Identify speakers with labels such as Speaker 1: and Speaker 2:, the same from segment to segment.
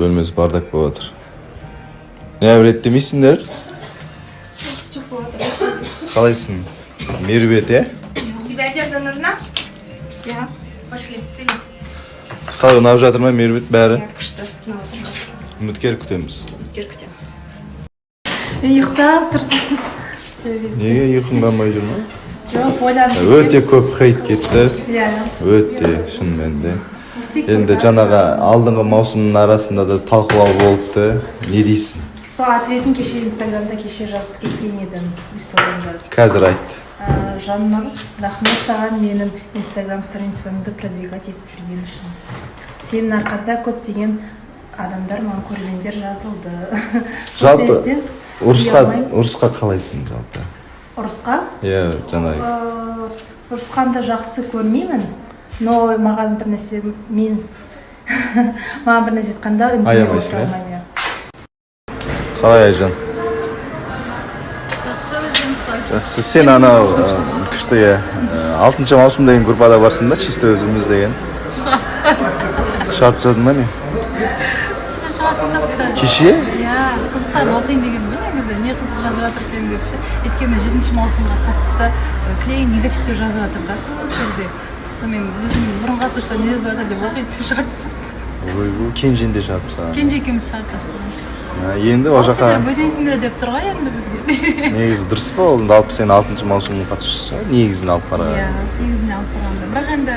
Speaker 1: Bölmesi bardak babadır. Ne evret demişsinler? Қалайсың? Меруерт, иә?
Speaker 2: Тебе одежда нужна? Ja. Пошли.
Speaker 1: Қалай ұнап жатыр ма Меруерт бәрі?
Speaker 2: Күшті.
Speaker 1: Үміткер күтеміз.
Speaker 2: Үміткер күтеміз.
Speaker 3: Ұйықтап тұрсың.
Speaker 1: Неге ұйқың қалмай жүр ма?
Speaker 3: Жоқ, ойланып.
Speaker 1: Өте көп хейт кетті.
Speaker 3: Иә.
Speaker 1: Өте, шынымен де. Енді жаңағы алдыңғы маусымның арасында да талқылау болыпты. Не дейсің?
Speaker 3: Сол ответін кеше инстаграмда кеше жазып кеткен едім историямда.
Speaker 1: Қазір айтты.
Speaker 3: Жаным, рахмет саған менің инстаграм страницамды продвигать етіп жүрген үшін. Сенің арқаңда көптеген адамдар, маған көрермендер жазылды.
Speaker 1: Жалпы ұрысқа қалайсың жалпы?
Speaker 3: Ұрысқа?
Speaker 1: Иә, жаңағы.
Speaker 3: Ұрысқанды жақсы көрмеймін, но маған бір нәрсе айтқанда үндемей отыра алмаймын.
Speaker 1: Қалай Айжан? Жақсы, сен анау күшті е 6-шы маусым деген группада барсың да, чисто өзіміз деген. Шарп жаздың ба не? Кеше?
Speaker 4: Иә, қызықтарды оқиын деген бе негізі, не қызық жазып жатыр екен деп ше. Өйткені 7-ші маусымға қатысты клейн негативтер жазып жатыр да көп жерде. Сонымен біздің бұрын қатысушылар не жазып жатыр деп оқиды, сен шығарып.
Speaker 1: Ой, бұл Кенжен де шарп саған.
Speaker 4: Кенже екеуміз шығарып тастадық.
Speaker 1: Енді ол жаққа...
Speaker 4: Сендер бөтенсіңдер деп тұр ғой енді бізге.
Speaker 1: Негізі дұрыс па ол? Алып сен 6-шы маусымның қатысушысы негізін алып қараған.
Speaker 4: Иә, негізін алып қарағанда. Бірақ енді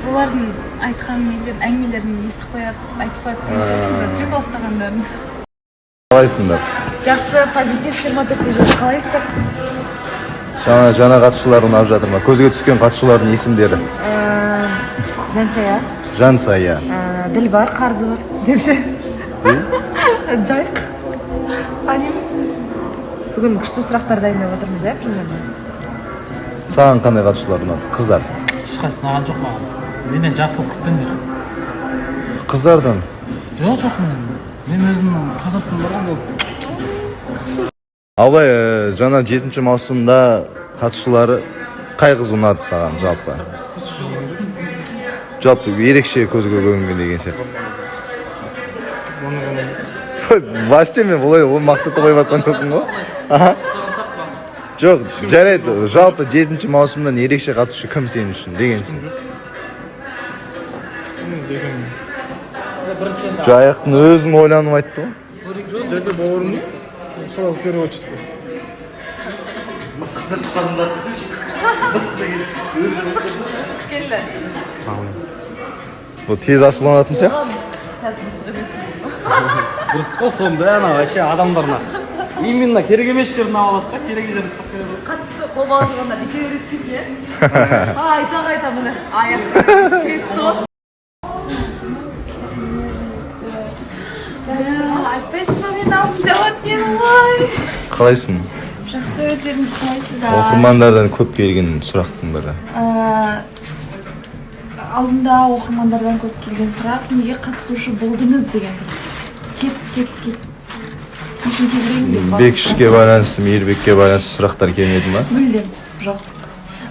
Speaker 4: олардың айтқан әңгімелерін естіп қояды, айтып қояды, прикол ұстағандарын.
Speaker 1: Қалайсыңдар?
Speaker 2: Жақсы, позитив 24-те жүріп қалайсыздар?
Speaker 1: Жаңа қатысушылар ұнап жатыр ма? Көзге түскен қатысушылардың есімдері?
Speaker 2: Жансая.
Speaker 1: Жансая.
Speaker 2: Ділбар, қарзы бар. Деп ше. Жайық. Анеміз. Бүгін күшті сұрақтар дайындап отырмыз, иә, примерно?
Speaker 1: Саған қандай қатысушылар ұнады? Қыздар?
Speaker 5: Ешқайсысын алған жоқ маған. Менен жақсылық күтпеңдер.
Speaker 1: Қыздардан?
Speaker 5: Жоқ мен өзімнің қазақтың барған болып.
Speaker 1: Абай, жаңа 7-ші маусымда қатысушылары қай қыз ұнады саған жалпы? Жалпы ерекше көзге көрінген деген сияқты. Вообще мен олай ол мақсатты қойып жатқан жоқпын ғой. Жоқ, жарайды. Жалпы 7-ші маусымдан ерекше қатысушы кім сен үшін дегенсің? Жайықтың өзің ойланып айтты ғой.
Speaker 6: Жерде бауырым солай көріп отыр.
Speaker 2: Мысық келді.
Speaker 1: Бұл тез ашуланатын сияқты.
Speaker 5: Дұрыс қой сонда ана вообще адамдарына именно керек емес жерін алады да, керек жерін тапқырады.
Speaker 2: Қатты қобалжып жүргенде бите береді дейсің, иә? Айта міне. Аяқ кетті ғой. Айтпайсыз ба мен алдым жауап нені ғой?
Speaker 1: Қалайсың?
Speaker 2: Жақсы, өздеріңіз қалайсыздар?
Speaker 1: Оқырмандардан көп келген сұрақтың бірі.
Speaker 2: Алдында оқырмандардан көп келген сұрақ, неге қатысушы болдыңыз деген сұрақ. Кет. Нешін келген деп.
Speaker 1: Бекішке байланысты, Мейірбекке байланысты сұрақтар келмеді ма?
Speaker 2: Мүлдем, жоқ.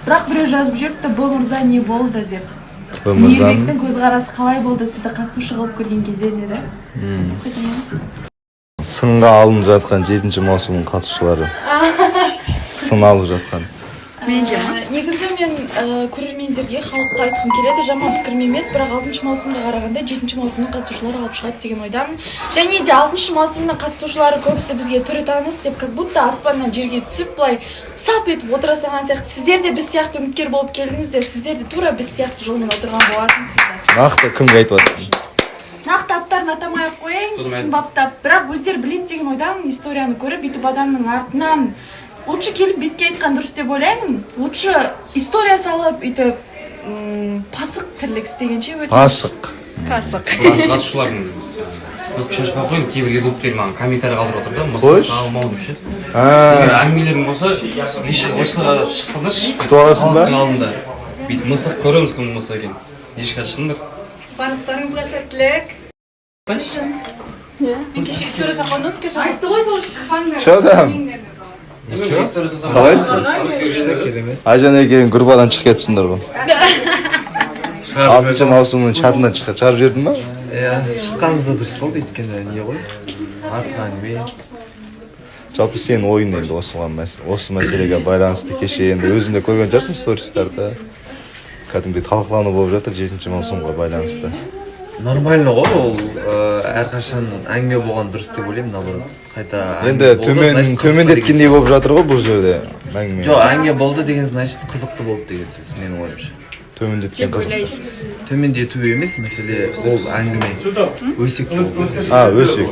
Speaker 2: Бірақ біреу жазып жүріпті, бұл мырза не болды деп.
Speaker 1: Бұл мырзаның?
Speaker 2: Мейірбектің көзқарасы қалай болды сізді қатысушы қылып көрген кезде деді.
Speaker 1: Сынға алынып жатқан 7-ші маусымның қатысушылары. Сын алып жатқан.
Speaker 2: Негізі мен көрермендерге, халыққа айтқым келеді, жаман пікірім емес, бірақ 6-шы маусымға қарағанда 7-ші маусымның қатысушылары алып шығады деген ойдамын. Және де 6-шы маусымның қатысушылары көбісі бізге түрі таныс деп, как будто аспаннан жерге түсіп, былай сап етіп отыра салған сияқты. Сіздер де біз сияқты үміткер болып келдіңіздер, сіздер де тура біз сияқты жолмен отырған болатынсыздар.
Speaker 1: Нақты кімге айтып жатсың?
Speaker 2: Нақты аттарын атамай-ақ қояйын, түсін баптап, бірақ өздері біледі деген ойдамын. Историяны көріп, бүйтіп адамның артынан лучше келіп бетке айтқан дұрыс деп ойлаймын. Лучше история салып, үйтіп пасық тірлік істегенше өте.
Speaker 1: Пасық.
Speaker 5: Қатысушылардың көп шашпай қойын, кейбір ерліктер маған комментарий қалдырып отыр да, мысық алмау деп ше. Егер әңгімелерің болса, осыға шықсаңдаршы.
Speaker 1: Күтіп аласың ба?
Speaker 5: Алдында бүйтіп мысық көреміз кім мысық екен. Ешқа шықыңдар.
Speaker 2: Барлықтарыңызға сәттілік. Мен кеше история салғанды ұмытып айтты ғой сол шықпаңдар.
Speaker 1: Шадам. Қалайсың? Айжан екеуің группадан шығып кетіпсіңдер ғой. 6-шы маусымның чатынан шығарып жібердің ба?
Speaker 7: иә шыққанымыз да дұрыс болды өйткені не ғой артынан әңгіме.
Speaker 1: Жалпы сенің ойың енді осы мәселеге байланысты кеше енді өзің де көрген шығарсың стористарда. Кәдімгідей талқылану болып жатыр 7 маусымға байланысты.
Speaker 7: Нормально ғой ол әрқашан әңгіме болған дұрыс деп ойлаймын наоборот. Қайта
Speaker 1: Енді төмендеткендей болып жатыр ғой бұл жерде әңгіме.
Speaker 7: Жоқ, әңгіме болды деген значит қызықты болды деген сөз менің ойымша.
Speaker 1: Төмендеткен қызық.
Speaker 7: Төмендету емес, мәселе ол әңгіме. Өсек болды.
Speaker 1: Өсек.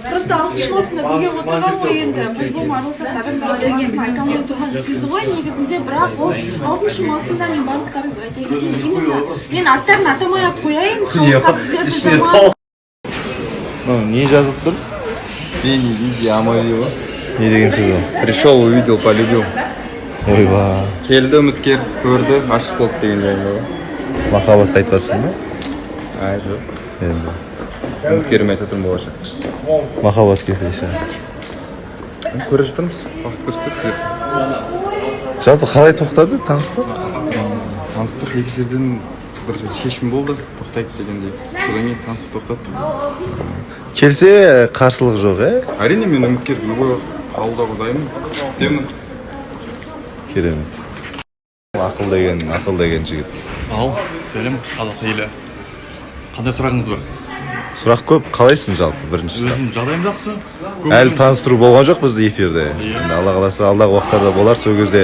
Speaker 2: Просто 60 маусымда бөгеп отырған ғой енді. Бұл болма араласатын адамдарға деген айтамын тұрған сөзі ғой негізінде, бірақ ол 60 маусымда мен барлықтарыңызға айта кетейін деймін да. Мен аттарын атамай-ақ қояйын, халыққа сіздерді жаман.
Speaker 1: Не жазып тұр?
Speaker 8: Бени, иди, а мое.
Speaker 1: Не деген сөз ол?
Speaker 8: Пришел, увидел, полюбил.
Speaker 1: Ойба.
Speaker 8: Келді үміткер, көрді, ашық болды деген жайында ғой.
Speaker 1: Махаббатты айтып жатсың ба?
Speaker 8: Жоқ.
Speaker 1: Енді.
Speaker 8: Үміткерім айтып тұрмын болашақ.
Speaker 1: Махаббат келсейші.
Speaker 8: Көріп жатырмыз, уақыт көрсетіп берсін.
Speaker 1: Жалпы қалай тоқтады таныстық?
Speaker 8: Таныстық екі жерден бір шешім болды, тоқтайық дегендей. Содан кейін таныстық тоқтатты.
Speaker 1: Келсе қарсылық жоқ,
Speaker 8: Әрине мен үміткер любой қабылдауға дайынмын. Күтемін.
Speaker 1: Керемет. Ақыл деген жігіт.
Speaker 9: Ал, сәлем, қазақ елі. Қандай сұрағыңыз бар?
Speaker 1: Сұрақ көп, қалайсың жалпы біріншісі?
Speaker 9: Өзім жағдайым жақсы.
Speaker 1: Әлі таныстыру болған жоқ бізді эфирде. Енді Алла қаласа алдағы уақыттарда болар, сол кезде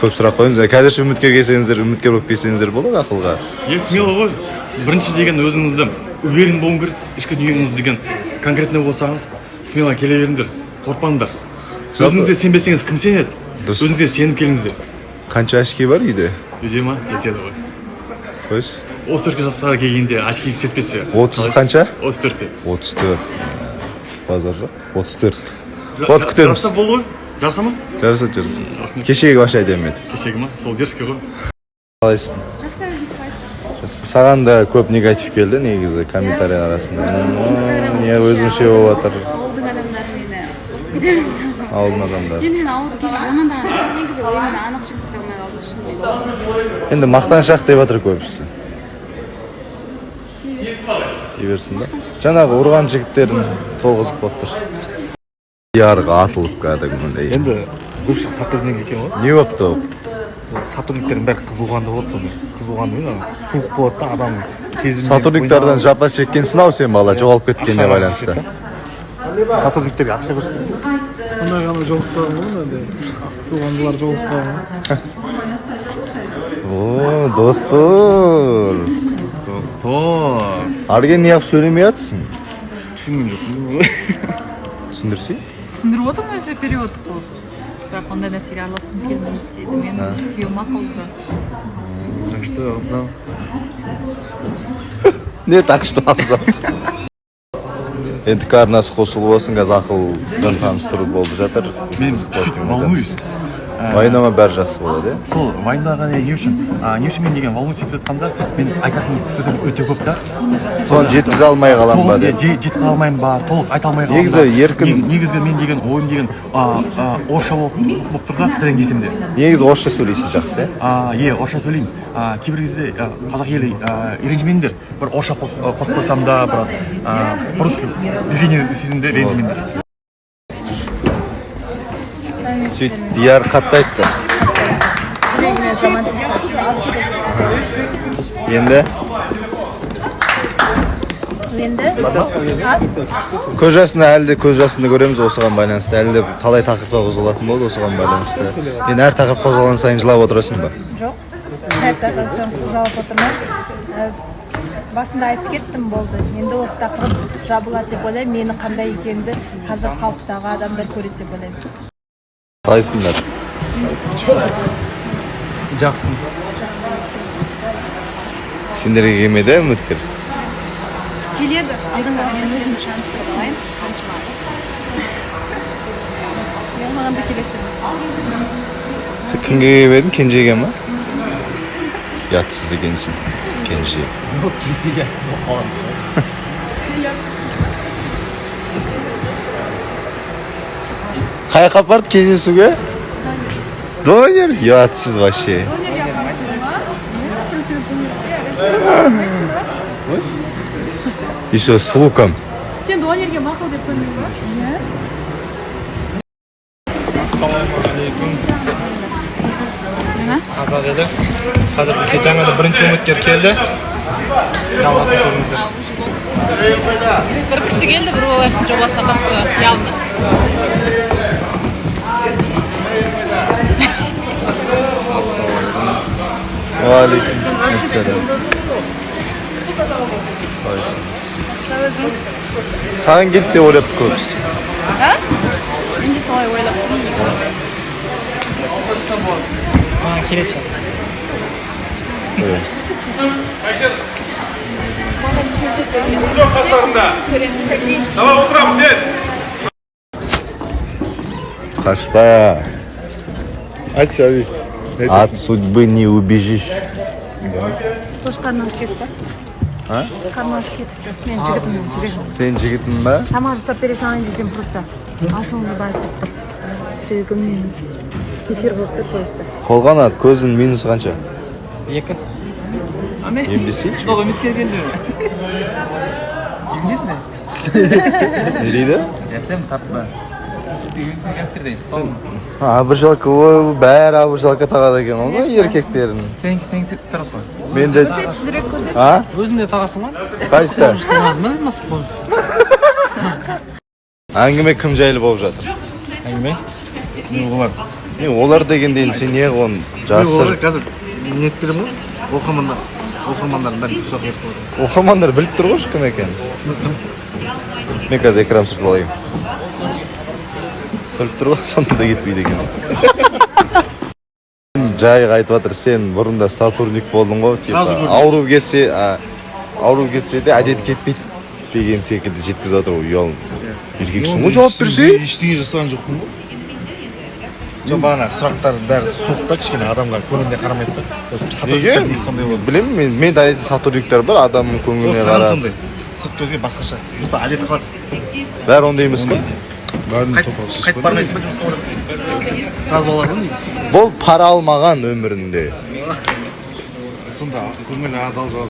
Speaker 1: көп сұрақ қойыңыз. Қазірше үміткер болып келсеңіздер болады ақылға.
Speaker 9: Смело ғой. Бірінші деген өзіңізді уверен болуың керексіз. Ішкі дүниеңіз деген конкретно болсаңыз, смело келе беріңдер, қорықпаңдар. Өзіңізге сенбесеңіз кім сенеді? Өзіңізге сеніп келіңіздер.
Speaker 1: Қанша очки бар үйде?
Speaker 9: Үйде ма? Жетеді ғой.
Speaker 1: Қойш?
Speaker 9: 34 жасқа келгенде очки жетпесе.
Speaker 1: 30 қанша?
Speaker 9: 34-те.
Speaker 1: 34. Базар жоқ? 34. Вот күтеміз.
Speaker 9: Жараса бол ғой. Жараса ма?
Speaker 1: Жараса. Кешегі вообще әдемі еді.
Speaker 9: Кешегі ма? Сол дерзкий ғой.
Speaker 1: Қалайсың?
Speaker 4: Жақсы, өзіңіз қалайсыз?
Speaker 1: Жақсы. Саған да көп негатив келді негізі комментарий арасында. Не өзінше болып жатыр.
Speaker 4: Ауылдың адамдары мені кетеміз.
Speaker 1: Ауылдың адамдары.
Speaker 4: Енді мен ауылды кеше жамандаған негізі ойымда анық жеткізе алмай қалдым шынымен.
Speaker 1: Енді мақтаншақ деп жатыр көбісі. Дейберсін ба? Жаңағы ұрған жігіттердің сол қызық болып тұр. Ярға атылып кәдімгідей.
Speaker 6: Енді көбісі сотрудник екен ғой.
Speaker 1: Не болыпты ол?
Speaker 6: Сотрудниктердің бәрі қызуғанда болады сонда. Қызуғанда суық болады да адам кезінде.
Speaker 1: Сотрудниктардан жапа шеккенсің ау сен бала жоғалып кеткеніне байланысты.
Speaker 6: Сотрудниктерге ақша көрсетті. Ондай ғана жолықпаған ғой енді. Қызуғандылар жолықпаған.
Speaker 1: О, достор. Арген не yapıp söylemeye жатсың?
Speaker 6: Түсінген жоқпын.
Speaker 1: Түсіндірсей?
Speaker 4: түсіндіріп отырмын өзі перевод қылып. Бірақ ондай нәрсеге араласқым келмейді дейді. Мен күйеуім ақылды.
Speaker 6: Так что абзал.
Speaker 1: Не так что абзал? Енді арнасы қосылып болсын, қазір ақылдан таныстыру болып жатыр.
Speaker 9: Мен волнуюсь.
Speaker 1: Вайнама бәрі жақсы болады, е?
Speaker 9: Сол вайндағы не үшін мен деген волнуюсь етіп жатқанда мен айтатын сөздер өте көп та.
Speaker 1: Соны жеткізе алмай қалам ба деп.
Speaker 9: Жеткізе алмаймын ба, толық айта алмай қалам ба.
Speaker 1: Негізі еркін.
Speaker 9: Негізгі мен деген ойым деген орысша болып тұр да, қытайдан келсем де.
Speaker 1: Негізі орысша сөйлейсің жақсы, е?
Speaker 9: Орысша сөйлеймін. Кейбір кезде қазақ елі ренжімеңдер. Бір орысша қосып қойсам да біраз по-русски движение істесем де ренжімеңдер.
Speaker 1: Сөйт, Дияр қатты айтты.
Speaker 3: Жүрегіме жаман тиіп
Speaker 1: Енді? Көз жасында көреміз осыған байланысты. Әлі де қалай тақырыпқа қозғалатын болды осыған байланысты. Сен әр тақырып қозғалған сайын жылап отырасың ба?
Speaker 3: жоқ. Әр тақырыптан жауап отырмын. Басында айтып кеттім болды. Енді осы тақырып жабылады деп ойлаймын. Мені қандай екенімді қазір халықтағы адамдар көреді деп ойлаймын.
Speaker 1: Қалайсыңдар?
Speaker 6: Жақсымыз.
Speaker 1: Сендерге келмеді үміткер?
Speaker 4: Келеді. Алдыңға мен өзімді шанстырып алайын. Маған да келеді деп.
Speaker 1: Сен кімге келмедің? Кенжеге ма? Ятсыз екенсің. Кенже. Қай жаққа барды кездесуге? Донер? Ятсыз вообще. Еще с луком.
Speaker 4: Сен де 10 жерге мақұл деп қойдыңыз ба? Иә.
Speaker 6: Қазақ еді. Қазір бізге жаңа бірінші үміткер келді. Жалғасын көріңіздер.
Speaker 4: Бір кісі келді, бір олайықтың жобасына қатысы явно.
Speaker 1: Aleyküm selam. Hayırlısı. Саған келді деп ойлап көбісі.
Speaker 4: Мен де солай ойлап тұрмын.
Speaker 6: Маған келеді.
Speaker 1: Koyarız.
Speaker 9: Çok kaslarında. Tamam oturalım siz.
Speaker 1: Kaçpa.
Speaker 6: Айтшы abi.
Speaker 1: От судьбы не убежишь.
Speaker 3: Тоже қарным ашып кетті.
Speaker 1: А?
Speaker 3: Қарным ашып кетіпті. Мен жігітімнің жүрегім.
Speaker 1: Sen жігітің ба?
Speaker 3: Тамақ жасап бере салайын десем просто ашуымды басып тұр. Жүрегімнен эфир болып тұр поезда.
Speaker 1: Қолғанат көзің минус қанша?
Speaker 6: 2.
Speaker 1: Емдесейші?
Speaker 6: Ол үміткер келді.
Speaker 1: Ne дейді?
Speaker 7: Жетем тапма.
Speaker 1: Абыржалка, бәрі абыржалка тағады екен ол ғой еркектерін.
Speaker 6: Сен тұрып қой.
Speaker 1: Мен де...
Speaker 3: Жүрек көрсетші.
Speaker 1: А?
Speaker 6: Өзің де тағасың ба?
Speaker 1: Қайсы?
Speaker 6: Міне мысық болып.
Speaker 1: Әңгіме кім жайлы болып жатыр?
Speaker 6: Әңгіме? Мен олар.
Speaker 1: Олар дегенде сен не оны жасыр?
Speaker 6: Қазір не етпедім ғой? Оқырмандардың бәрін ұсақ етіп қойды.
Speaker 1: Оқырмандар біліп тұр ғой кім екен? Мен қазір экран сүртіп алайын. Біліп тұр ғой, сонда да кетпейді екен. Жайық айтып жатыр, сен бұрында сотрудник болдың ғой, ауру кетсе де әдет кетпейді деген секілді жеткізіп жатыр ғой, ұялым. Еркексің ғой, жауап берсе?
Speaker 6: Ештеңе жасаған жоқпын ғой. Жоқ, бағана сұрақтар бәрі суық та, кішкене адамға көңіліне қарамайды да.
Speaker 1: Неге? Білемін, мен де әдетте сотрудниктер бар, адамның көңіліне қарап.
Speaker 6: Сырт көзге басқаша. Просто әдет қалар.
Speaker 1: Бәрі ондай емес қой.
Speaker 6: Қайтып бармайсың ба жұмысқа одан? Сразу алады ма?
Speaker 1: Бұл пара алмаған өмірінде.
Speaker 6: Сонда көңілі адал